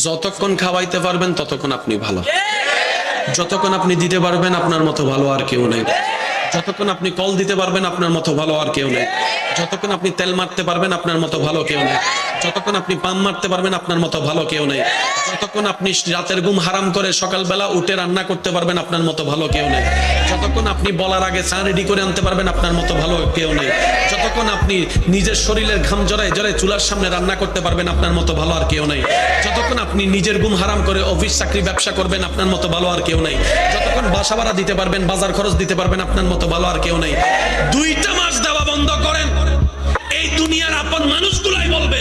যতক্ষণ খাওয়াইতে পারবেন ততক্ষণ আপনি ভালো, যতক্ষণ আপনি দিতে পারবেন আপনার মতো ভালো আর কেউ নেই, যতক্ষণ আপনি কল দিতে পারবেন আপনার মতো ভালো আর কেউ নেই, যতক্ষণ আপনি তেল মারতে পারবেন আপনার মতো ভালো কেউ নেই, যতক্ষণ আপনি পাম মারতে পারবেন আপনার মতো ভালো কেউ নেই, যতক্ষণ আপনি রাতের ঘুম হারাম করে সকালবেলা উঠে রান্না করতে পারবেন আপনার মতো ভালো কেউ নেই, যতক্ষণ আপনি বলার আগে চা রেডি করে আনতে পারবেন আপনার মতো ভালো কেউ নেই, যতক্ষণ আপনি নিজের শরীরের ঘাম জড়ায় জড়ায় চুলার সামনে রান্না করতে পারবেন আপনার মতো ভালো আর কেউ নেই, যতক্ষণ আপনি নিজের ঘুম হারাম করে অফিস চাকরি ব্যবসা করবেন আপনার মতো ভালো আর কেউ নেই, যতক্ষণ বাসা ভাড়া দিতে পারবেন বাজার খরচ দিতে পারবেন আপনার মতো ভালো আর কেউ নেই। 2টা মাস দেওয়া বন্ধ করেন, এই দুনিয়ার আপন মানুষগুলাই বলবে